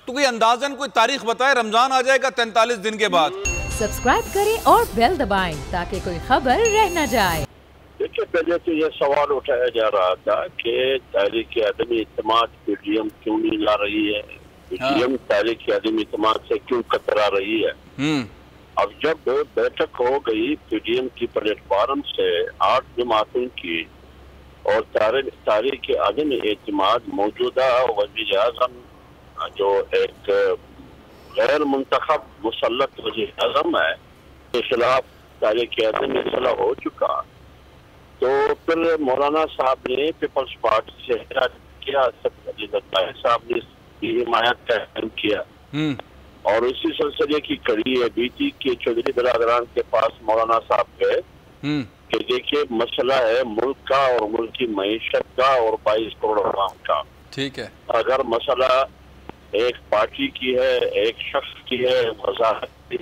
تو کوئی اندازن کوئی تاریخ بتائے، رمضان آ جائے گا 43 دن کے بعد۔ سبسکرائب کریں اور بیل دبائیں تاکہ کوئی خبر رہ نہ جائے۔ دیکھیں، پہلے تو یہ سوال اٹھایا جا رہا تھا کہ تحریک عدم اعتماد پی ڈی ایم کیوں نہیں لا رہی ہے، پی ڈی ایم تحریک عدم اعتماد سے کیوں کترا رہی ہے۔ اب جب بیٹھک ہو گئی پی ڈی ایم کی پلیٹ فارم سے 8 جماعتوں کی اور تحریک عدم اعتماد موجودہ وزیر اعظم جو ایک غیر منتخب مسلط وزیر اعظم ہے کے خلاف تحریک عدم اصلاح ہو چکا، تو پھر مولانا صاحب نے پیپلز پارٹی سے کیا، اسد علی زرداری صاحب نے اس کی حمایت کا اعلان کیا، اور اسی سلسلے کی کڑی ہے بیتی کہ چودھری برادران کے پاس مولانا صاحب گئے کہ دیکھیے مسئلہ ہے ملک کا اور ملک کی معیشت کا اور 22 کروڑ عوام کا۔ ٹھیک ہے، اگر مسئلہ ایک پارٹی کی ہے، ایک شخص کی ہے، وضاحت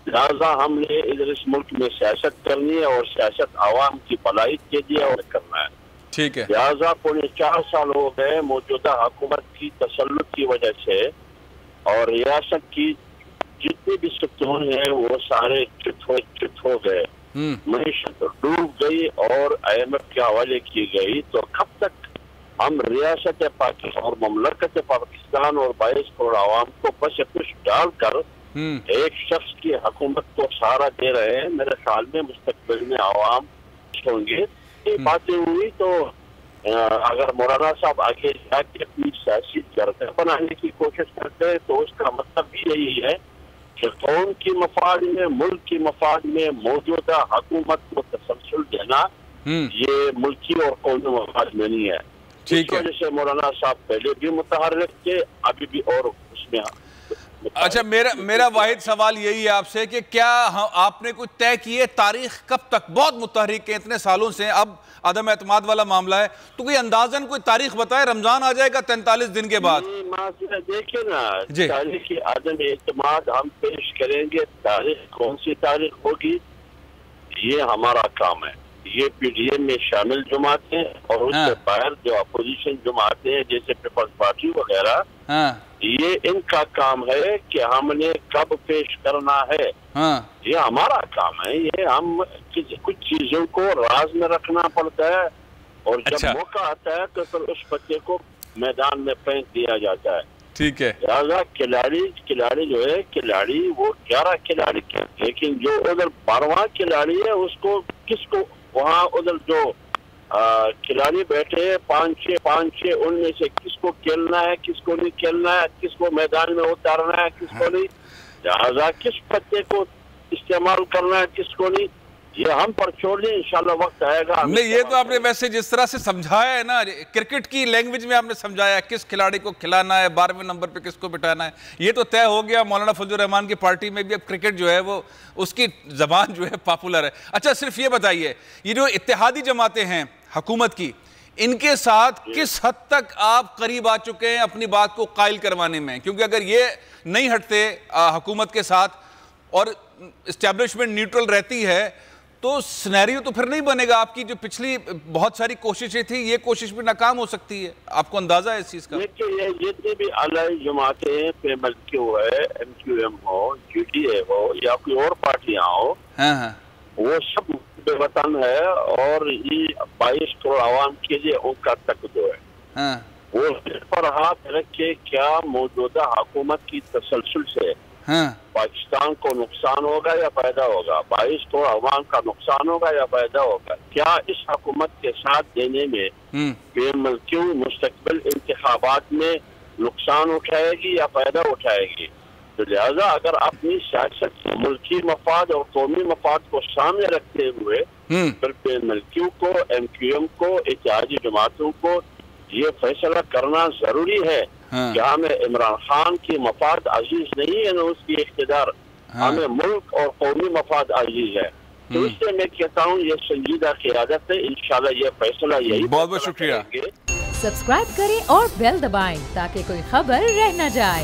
لہذا ہم نے ادھر اس ملک میں سیاست کرنی ہے اور سیاست عوام کی بھلائی کے لیے اور کرنا ہے۔ ٹھیک ہے، لہذا پونے 4 سال ہو گئے موجودہ حکومت کی تسلط کی وجہ سے، اور ریاست کی جتنے بھی ستون ہیں وہ سارے چت ہو گئے، معیشت ڈوب گئی اور آئی ایم ایف کے حوالے کی گئی۔ تو کب تک ہم ریاست پاکستان اور مملکت پاکستان اور 22 کروڑ عوام کو بس کچھ ڈال کر ایک شخص کی حکومت کو سہارا دے رہے ہیں؟ میرے خیال میں مستقبل میں عوام ہوں گے۔ یہ باتیں ہوئی تو اگر مولانا صاحب آگے جا کے اپنی سیاسی جرگہ بنانے کی کوشش کرتے ہیں تو اس کا مطلب بھی یہی ہے کہ قوم کی مفاد میں، ملک کی مفاد میں موجودہ حکومت کو تسلسل دینا یہ ملکی اور قومی مفاد میں نہیں ہے۔ اس وجہ سے مولانا صاحب پہلے بھی متحرک تھے، ابھی بھی اور اس میں۔ اچھا، میرا واحد سوال یہی ہے آپ سے کہ کیا آپ نے کوئی طے کیے تاریخ کب تک؟ بہت متحرک ہیں اتنے سالوں سے، اب عدم اعتماد والا معاملہ ہے تو کوئی اندازن کوئی تاریخ بتائے، رمضان آ جائے گا 43 دن کے بعد۔ دیکھیں نا، تاریخ عدم اعتماد ہم پیش کریں گے، تاریخ کون سی تاریخ ہوگی یہ ہمارا کام ہے۔ یہ پی ڈی ایم میں شامل جماعتیں اور اس سے باہر جو اپوزیشن جماعتیں ہیں جیسے پیپلز پارٹی وغیرہ، یہ ان کا کام ہے کہ ہم نے کب پیش کرنا ہے، یہ ہمارا کام ہے۔ یہ ہم کچھ چیزوں کو راز میں رکھنا پڑتا ہے اور جب موقع آتا ہے تو پھر اس بچے کو میدان میں پھینک دیا جاتا ہے۔ ٹھیک ہے، لہٰذا کھلاڑی جو ہے، کھلاڑی وہ 11 کھلاڑی کے، لیکن جو ادھر 12واں کھلاڑی ہے اس کو کس کو وہاں ادھر جو کھلاڑی بیٹھے 5-6 ان میں سے کس کو کھیلنا ہے، کس کو نہیں کھیلنا ہے، کس کو میدان میں اتارنا ہے، کس کو نہیں، لہٰذا کس پتے کو استعمال کرنا ہے، کس کو نہیں، یہ ہم پر چھوڑ دیں، انشاءاللہ وقت آئے گا۔ نہیں، یہ تو آپ نے ویسے جس طرح سے سمجھایا ہے نا، کرکٹ کی لینگویج میں آپ نے سمجھایا ہے کس کھلاڑی کو کھلانا ہے، 12ویں نمبر پہ کس کو بٹھانا ہے، یہ تو طے ہو گیا۔ مولانا فضل الرحمان کی پارٹی میں بھی اب کرکٹ جو ہے وہ اس کی زبان جو ہے پاپولر ہے۔ اچھا، صرف یہ بتائیے، یہ جو اتحادی جماعتیں ہیں حکومت کی، ان کے ساتھ کس حد تک آپ قریب آ چکے ہیں اپنی بات کو قائل کروانے میں؟ کیونکہ اگر یہ نہیں ہٹتے حکومت کے ساتھ اور اسٹیبلشمنٹ نیوٹرل رہتی ہے تو سینیریو تو پھر نہیں بنے گا۔ آپ کی جو پچھلی بہت ساری کوششیں تھیں، یہ کوشش بھی ناکام ہو سکتی ہے، آپ کو اندازہ ہے اس چیز کا؟ دیکھیے، جتنی بھی اعلیٰ جماعتیں ہیں، پیمل کیو ہے، ایم کیو ایم ہو، جی ڈی اے ہو یا کوئی اور پارٹیاں ہو، وہ سب بے وطن ہے اور یہ 22 کروڑ عوام کے لیے ان کا تقدو ہے۔ وہ اس پر ہاتھ رکھ کے کیا موجودہ حکومت کی تسلسل سے پاکستان کو نقصان ہوگا یا فائدہ ہوگا، 22 کروڑ عوام کا نقصان ہوگا یا فائدہ ہوگا؟ کیا اس حکومت کے ساتھ دینے میں پی ایم ایل کیو مستقبل انتخابات میں نقصان اٹھائے گی یا فائدہ اٹھائے گی؟ تو لہذا اگر اپنی سیاست ملکی مفاد اور قومی مفاد کو سامنے رکھتے ہوئے پھر پی ایم ایل کیو کو، ایم کیو ایم کو، اتحادی جماعتوں کو یہ فیصلہ کرنا ضروری ہے کہ ہمیں عمران خان کی مفاد عزیز نہیں ہے نہ اس کی اقتدار، ہمیں ملک اور قومی مفاد عزیز ہے۔ تو اس سے میں کہتا ہوں یہ سنجیدہ قیادت ہے، انشاءاللہ یہ فیصلہ یہی۔ بہت بہت شکریہ۔ سبسکرائب کریں اور بیل دبائیں تاکہ کوئی خبر رہ نہ جائے۔